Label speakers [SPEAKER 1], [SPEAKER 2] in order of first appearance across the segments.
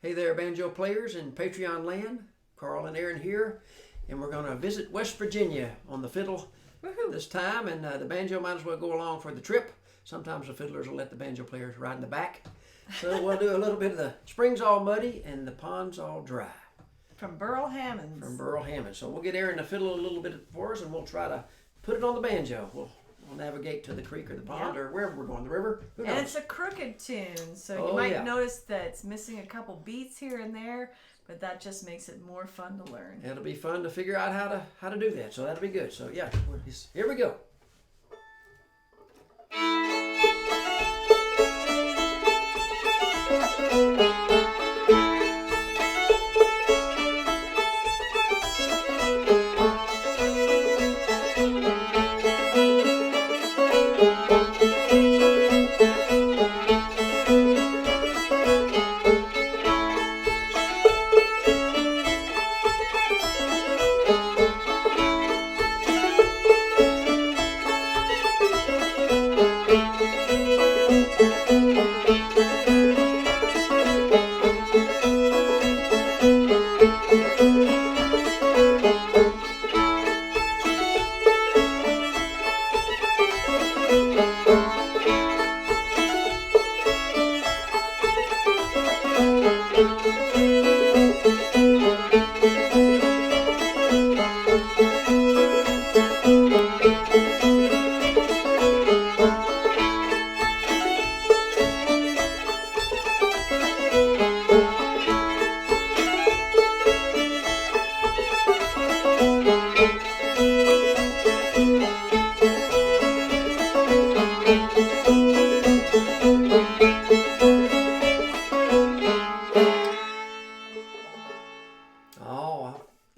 [SPEAKER 1] Hey there, banjo players in Patreon land. Carl and Erynn here, and we're going to visit West Virginia on the fiddle this time, and the banjo might as well go along for the trip. Sometimes the fiddlers will let the banjo players ride in the back. So we'll do a little bit of the spring's all muddy and the pond's all dry.
[SPEAKER 2] From Burl Hammons.
[SPEAKER 1] From Burl Hammons. So we'll get Erynn to fiddle a little bit for us, and we'll try to put it on the banjo. We'll navigate to the creek or the pond or wherever we're going, the river. Who knows?
[SPEAKER 2] And it's a crooked tune, so you might notice that it's missing a couple beats here and there, but that just makes it more fun to learn.
[SPEAKER 1] It'll be fun to figure out how to do that, so that'll be good. So yeah, here we go.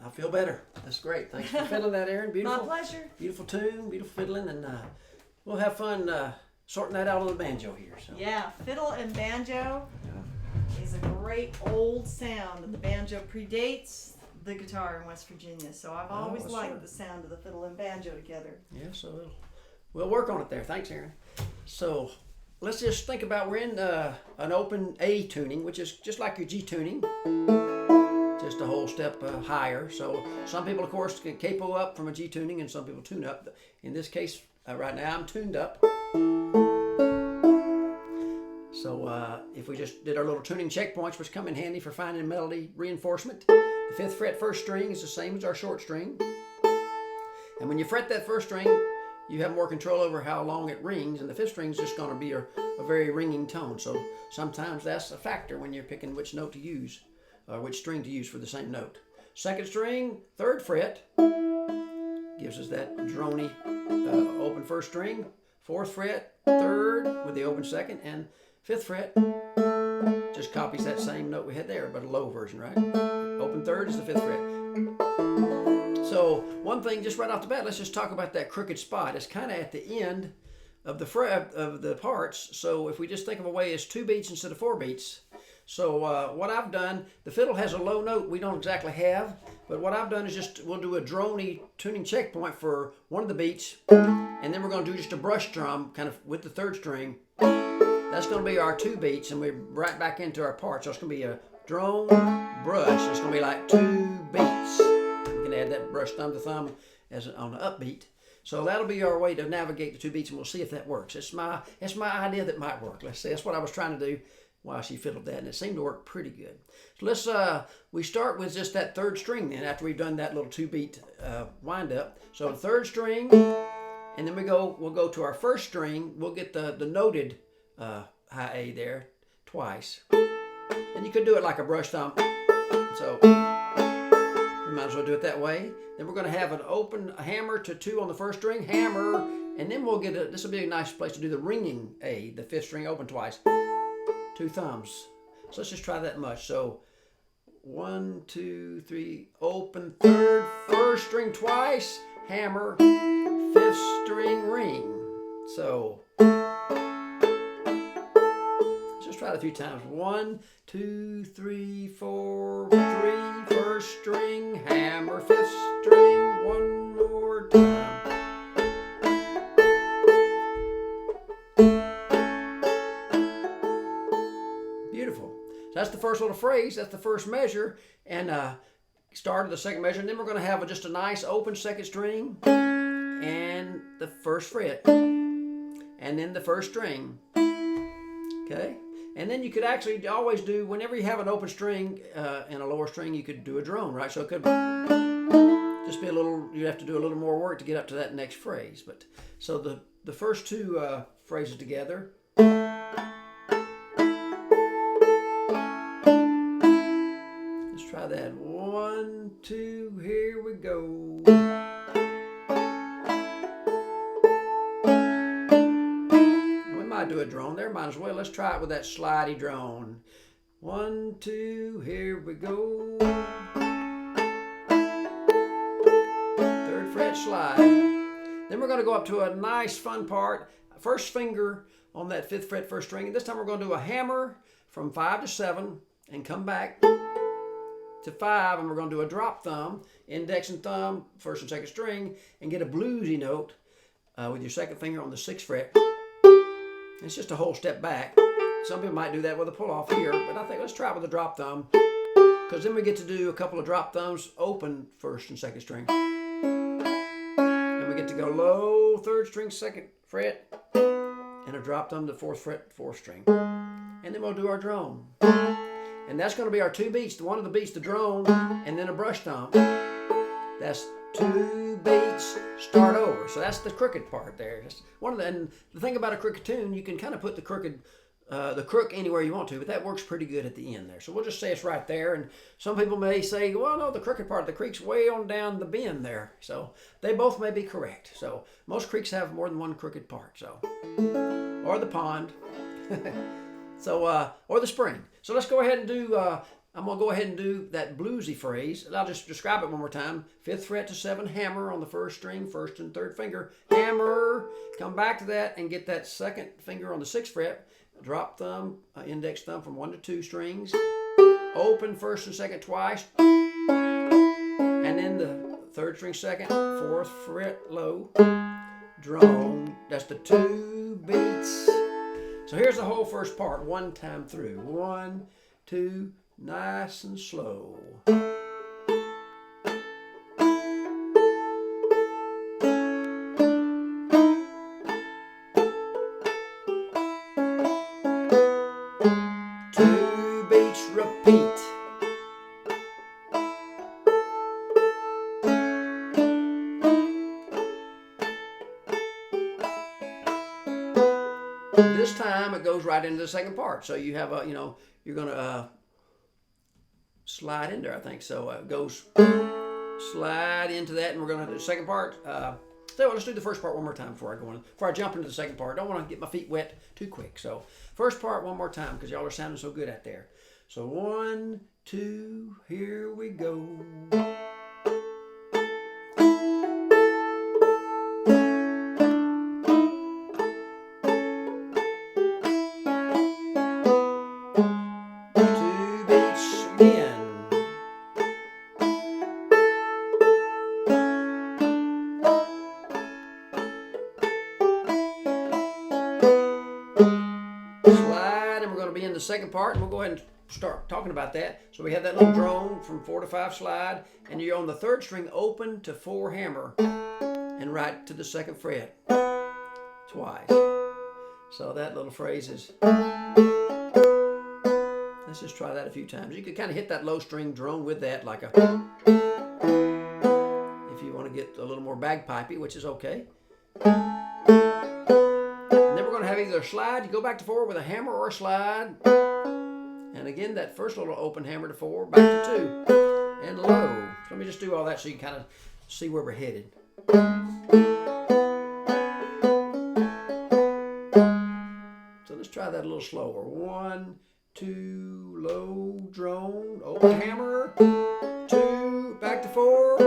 [SPEAKER 1] I feel better. That's great. Thanks for fiddling that, Erynn. Beautiful.
[SPEAKER 2] My pleasure.
[SPEAKER 1] Beautiful tune, beautiful fiddling, and we'll have fun sorting that out on the banjo here. So.
[SPEAKER 2] Yeah, fiddle and banjo is a great old sound, and the banjo predates the guitar in West Virginia, so I've always liked the sound of the fiddle and banjo together.
[SPEAKER 1] Yeah, so we'll work on it there. Thanks, Erynn. So let's just think about we're in an open A tuning, which is just like your G tuning. Just a whole step higher. So some people, of course, can capo up from a G tuning, and some people tune up. In this case, right now, I'm tuned up. So if we just did our little tuning checkpoints, which come in handy for finding melody reinforcement, the 5th fret first string is the same as our short string. And when you fret that first string, you have more control over how long it rings, and the 5th string is just going to be a very ringing tone. So sometimes that's a factor when you're picking which note to use. Which string to use for the same note. 2nd string, 3rd fret, gives us that drony open first string. 4th fret, 3rd with the open 2nd, and 5th fret just copies that same note we had there, but a low version, right? Open 3rd is the 5th fret. So one thing just right off the bat, let's just talk about that crooked spot. It's kind of at the end of the parts. So if we just think of a way as 2 beats instead of 4 beats. So what I've done, the fiddle has a low note we don't exactly have, but what I've done is we'll do a drony tuning checkpoint for one of the beats, and then we're going to do just a brush drum kind of with the 3rd string. That's going to be our 2 beats, and we're right back into our part. So it's going to be a drone, brush. It's going to be like 2 beats. We can add that brush thumb to thumb on the upbeat. So that'll be our way to navigate the 2 beats, and we'll see if that works. It's my idea that might work. Let's see. That's what I was trying to do while she fiddled that, and it seemed to work pretty good. So let's we start with just that 3rd string then, after we've done that little 2-beat wind up. So 3rd string, and then we'll go to our 1st string. We'll get the noted high A there twice, and you could do it like a brush thumb. So you might as well do it that way. Then we're going to have an open hammer to 2 on the 1st string, hammer, and then we'll get this will be a nice place to do the ringing A, the 5th string open twice. 2 thumbs. So let's just try that much. So 1, 2, 3, open 3rd, 1st string twice, hammer, 5th string ring. So just try it a few times. 1, 2, 3, 4, 3, 1st string, hammer, 5th string, 1 more time. that's the first little phrase. That's the first measure. And start of the second measure. And then we're going to have just a nice open second string and the first fret. And then the first string. Okay? And then you could actually always do, whenever you have an open string and a lower string, you could do a drone, right? So it could just be a little, you have to do a little more work to get up to that next phrase. But so the first two phrases together. Let's try that. 1, 2, here we go. Do a drone there, might as well. Let's try it with that slidey drone. 1, 2, here we go. Third fret slide. Then we're going to go up to a nice fun part. First finger on that 5th fret first string. And this time we're going to do a hammer from 5 to 7 and come back to 5, and we're going to do a drop thumb, index and thumb, first and second string, and get a bluesy note with your second finger on the 6th fret. It's just a whole step back. Some people might do that with a pull off here, but I think let's try it with a drop thumb, because then we get to do a couple of drop thumbs, open first and second string. And we get to go low 3rd string 2nd fret and a drop thumb to 4th fret 4th string. And then we'll do our drone. And that's going to be our 2 beats. One of the beats, the drone, and then a brush thumb. That's 2 beats, start over. So that's the crooked part there. That's one of and the thing about a crooked tune, you can kind of put the crook anywhere you want to, but that works pretty good at the end there. So we'll just say it's right there. And some people may say, well, no, the crooked part of the creek's way on down the bend there. So they both may be correct. So most creeks have more than one crooked part. So, or the pond. So, or the spring. So let's go ahead and do, I'm going to go ahead and do that bluesy phrase. I'll just describe it one more time. 5th fret to 7, hammer on the first string, 1st and 3rd finger. Hammer. Come back to that and get that 2nd finger on the 6th fret. Drop thumb, index thumb from 1 to 2 strings. Open 1st and 2nd twice. And then the 3rd string 2nd, 4th fret low. Drone. That's the 2 beats. So here's the whole first part, one time through. 1, 2, nice and slow. 2 beats, repeat. This time it goes right into the second part. So you have a, you're going to slide in there, I think. So it goes slide into that, and we're going to do the second part. So let's do the first part one more time before I jump into the second part. I don't want to get my feet wet too quick. So first part one more time, because y'all are sounding so good out there. So 1, 2, here we go. Slide, and we're going to be in the second part, and we'll go ahead and start talking about that. So we have that little drone from 4 to 5 slide, and you're on the 3rd string open to 4 hammer and right to the 2nd fret twice. So that little phrase is, let's just try that a few times. You could kind of hit that low string drone with that, like a, if you want to get a little more bagpipey, which is okay. Have either a slide, you go back to 4 with a hammer or a slide, and again that first little open hammer to 4, back to 2, and low. So let me just do all that so you can kind of see where we're headed. So let's try that a little slower. 1, 2, low drone, open hammer, 2, back to 4,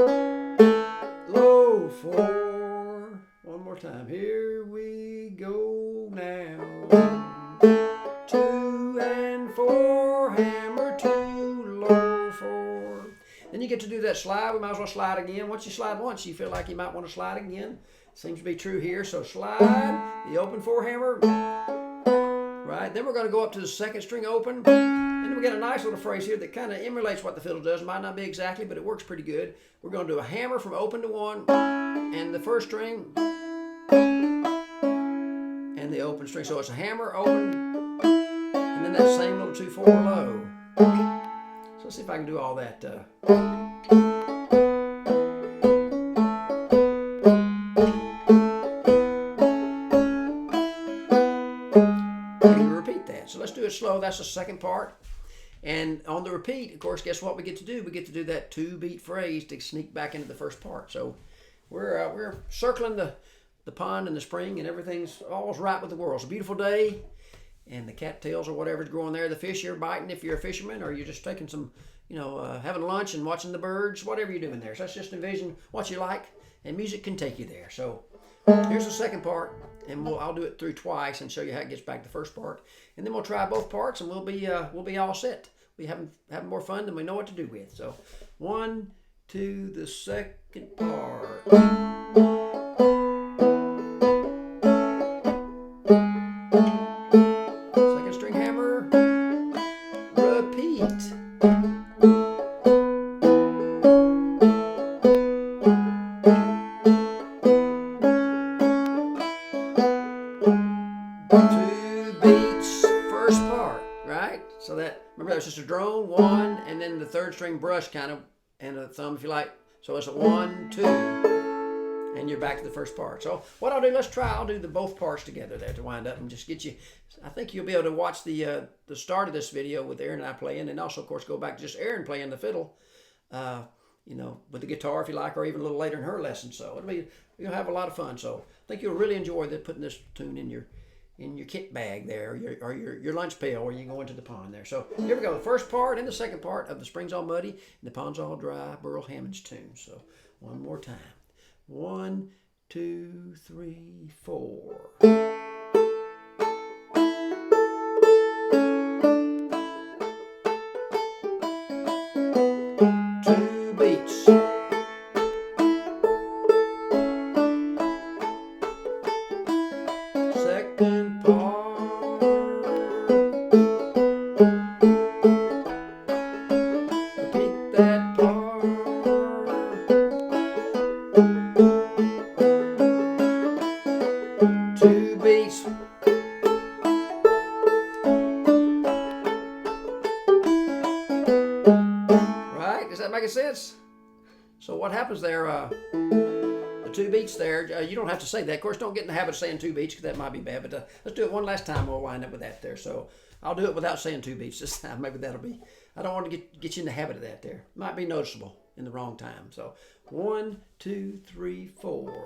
[SPEAKER 1] low 4. One more time. Here we go now. 2 and 4, hammer 2, low 4. Then you get to do that slide. We might as well slide again. Once you slide once, you feel like you might want to slide again. Seems to be true here. So slide, the open 4 hammer, Right? Then we're going to go up to the second string open. And then we get a nice little phrase here that kind of emulates what the fiddle does. Might not be exactly, but it works pretty good. We're going to do a hammer from open to 1 and the first string and the open string. So it's a hammer, open, and then that same little 2/4 low. So let's see if I can do all that. Repeat that. So let's do it slow. That's the second part. And on the repeat, of course, guess what we get to do? We get to do that 2-beat phrase to sneak back into the first part. So we're circling the pond and the spring, and everything's all's right with the world. It's a beautiful day, and the cattails or whatever's growing there, the fish you're biting if you're a fisherman, or you're just taking some, having lunch and watching the birds, whatever you're doing there. So let's just envision what you like, and music can take you there. So here's the second part, and I'll do it through twice and show you how it gets back to the first part, and then we'll try both parts, and we'll be all set. We having more fun than we know what to do with. So 1, 2, the second part. Second string hammer. Repeat. 2 beats, first part, right? So that, remember that's just a drone, 1, and then the third string brush kind of, and a thumb if you like. So it's a 1, 2, and you're back to the first part. So what I'll do, I'll do both parts together there to wind up and just get you, I think you'll be able to watch the start of this video with Erynn and I playing, and also of course go back to just Erynn playing the fiddle, with the guitar if you like, or even a little later in her lesson. So you'll have a lot of fun. So I think you'll really enjoy putting this tune in your kit bag there, or your lunch pail where you go into the pond there. So here we go, the first part and the second part of The Spring's All Muddy and the Pond's All Dry, Burl Hammons tune. So one more time. 1, 2, 3, 4. 2 beats. Second part. Repeat that part. 2 beats. Right? Does that make sense? So what happens there? The 2 beats there, you don't have to say that. Of course, don't get in the habit of saying 2 beats because that might be bad. But let's do it one last time. We'll wind up with that there. So I'll do it without saying 2 beats this time. Maybe that'll be. I don't want to get you in the habit of that there. Might be noticeable in the wrong time. So 1, 2, 3, 4.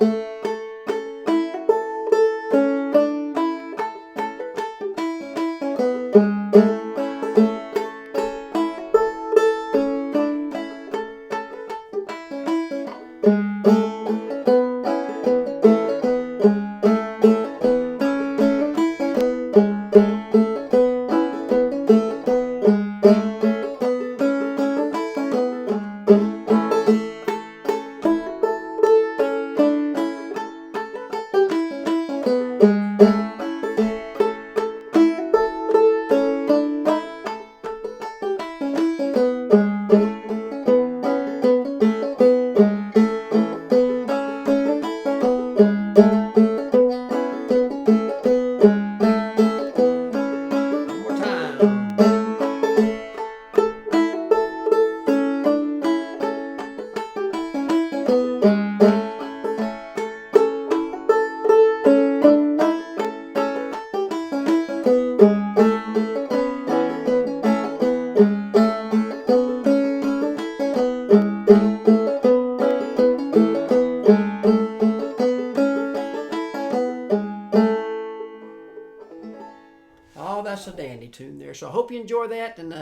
[SPEAKER 1] Oh, that's a dandy tune there. So I hope you enjoy that, and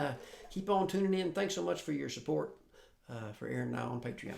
[SPEAKER 1] keep on tuning in. Thanks so much for your support for Erynn and I on Patreon.